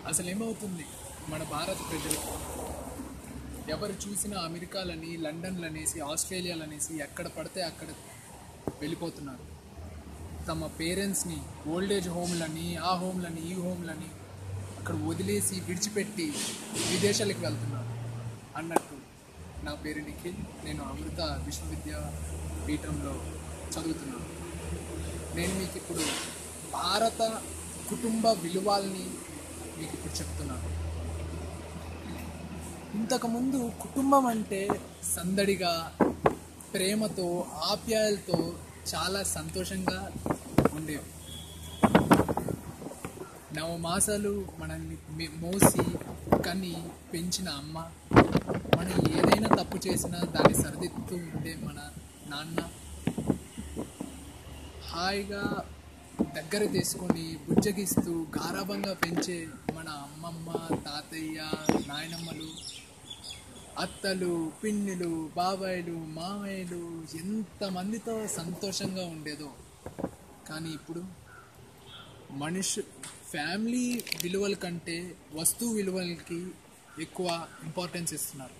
అసలు ఏమవుతుంది మన భారత ప్రజలు ఎవరు చూసినా అమెరికాలని, లండన్లనేసి, ఆస్ట్రేలియాలనేసి ఎక్కడ పడితే అక్కడ వెళ్ళిపోతున్నారు. తమ పేరెంట్స్ని ఓల్డేజ్ హోమ్లని, ఆ హోమ్లని, ఈ హోమ్లని అక్కడ వదిలేసి విడిచిపెట్టి విదేశాలకు వెళ్తున్నారు. అన్నట్టు నా పేరు నిఖిల్, నేను అమృత విశ్వవిద్యాపీఠంలో చదువుతున్నాను. నేను మీకు ఇప్పుడు భారత కుటుంబ విలువల్ని మీకు ఇప్పుడు చెప్తున్నాను. ఇంతకుముందు కుటుంబం అంటే సందడిగా, ప్రేమతో, ఆప్యాయలతో చాలా సంతోషంగా ఉండేవి. నవమాసాలు మనల్ని మోసి కని పెంచిన అమ్మ, మనం ఏదైనా తప్పు చేసినా దాన్ని సరిదిద్దుతూ ఉండే మన నాన్న, హాయిగా దగ్గర తీసుకొని బుజ్జగిస్తూ గారాబంగా పెంచే మన అమ్మమ్మ, తాతయ్య, నాయనమ్మలు, అత్తలు, పిన్నులు, బాబాయిలు, మామయ్యలు, ఎంతమందితో సంతోషంగా ఉండేదో. కానీ ఇప్పుడు ఫ్యామిలీ విలువల కంటే వస్తువు విలువలకి ఎక్కువ ఇంపార్టెన్స్ ఇస్తున్నారు.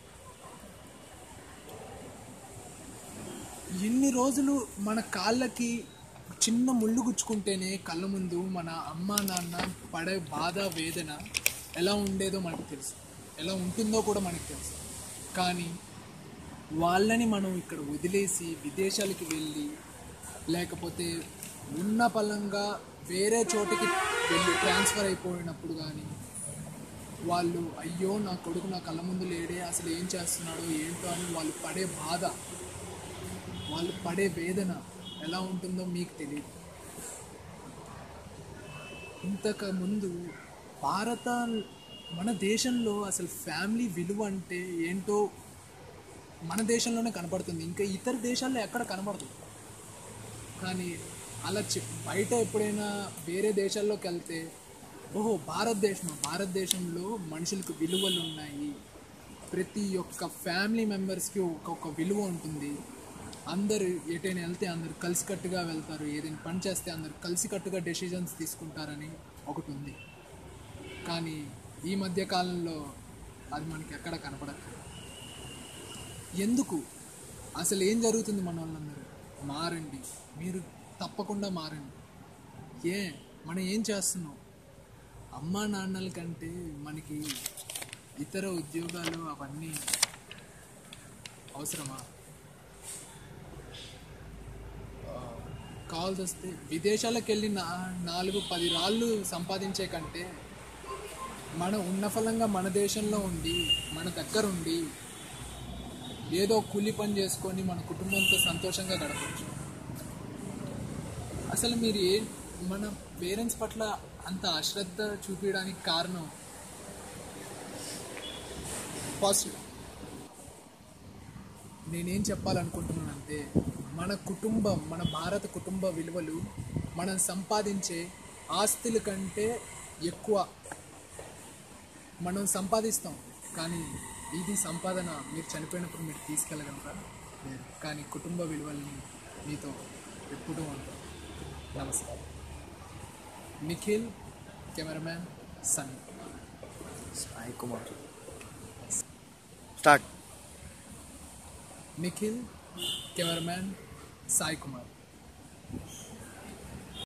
ఎన్ని రోజులు మన కాళ్ళకి చిన్న ముళ్ళు గుచ్చుకుంటేనే కళ్ళ ముందు మన అమ్మ నాన్న పడే బాధ, వేదన ఎలా ఉండేదో మనకు తెలుసు, ఎలా ఉంటుందో కూడా మనకు తెలుసు. కానీ వాళ్ళని మనం ఇక్కడ వదిలేసి విదేశాలకి వెళ్ళి, లేకపోతే ఉన్న పలంగా వేరే చోటికి వెళ్ళి ట్రాన్స్ఫర్ అయిపోయినప్పుడు కానీ వాళ్ళు అయ్యో నా కొడుకు నా కళ్ళ ముందు లేడే, అసలు ఏం చేస్తున్నాడో ఏంటో అని వాళ్ళు పడే బాధ, వాళ్ళు పడే వేదన ఎలా ఉంటుందో మీకు తెలియదు. ఇంతకుముందు మన దేశంలో అసలు ఫ్యామిలీ విలువ అంటే ఏంటో మన దేశంలోనే కనపడుతుంది, ఇంకా ఇతర దేశాల్లో ఎక్కడ కనపడుతుంది. కానీ అలా బయట ఎప్పుడైనా వేరే దేశాల్లోకి వెళ్తే ఓహో భారతదేశంలో మనుషులకు విలువలు ఉన్నాయి, ప్రతి ఒక్క ఫ్యామిలీ మెంబర్స్కి ఒక్కొక్క విలువ ఉంటుంది, అందరు ఎటైనా వెళ్తే అందరు కలిసికట్టుగా వెళ్తారు, ఏదైనా పని చేస్తే అందరు కలిసికట్టుగా డెసిషన్స్ తీసుకుంటారని ఒకటి ఉంది. కానీ ఈ మధ్య కాలంలో అది మనకి ఎక్కడ కనపడట్లేదు. ఎందుకు? అసలు ఏం జరుగుతుంది? మన వాళ్ళందరూ మారండి, మీరు తప్పకుండా మారండి. మనం ఏం చేస్తున్నాం? అమ్మా నాన్నల కంటే మనకి ఇతర ఉద్యోగాలు అవన్నీ అవసరమా? కావాల్సి వస్తే విదేశాలకు వెళ్ళి 4-10 రాళ్ళు సంపాదించే కంటే మనం ఉన్న ఫలంగా మన దేశంలో ఉండి, మన దగ్గర ఉండి ఏదో కూలి పని చేసుకొని మన కుటుంబంతో సంతోషంగా గడపచ్చు. అసలు మీరు మన పేరెంట్స్ పట్ల అంత అశ్రద్ధ చూపించడానికి కారణం ఫస్ట్ నేనేం చెప్పాలనుకుంటున్నానంటే, మన భారత కుటుంబ విలువలు మనం సంపాదించే ఆస్తుల కంటే ఎక్కువ మనం సంపాదిస్తాం. కానీ ఇది సంపాదన మీరు చనిపోయినప్పుడు మీరు తీసుకెళ్ళగలరా? లేదు. కానీ కుటుంబ విలువల్ని మీతో ఎప్పుడూ ఉంటాం. నమస్కారం. Nikhil, cameraman Sunny. Sai Kumar. Start. Nikhil, cameraman Sai Kumar.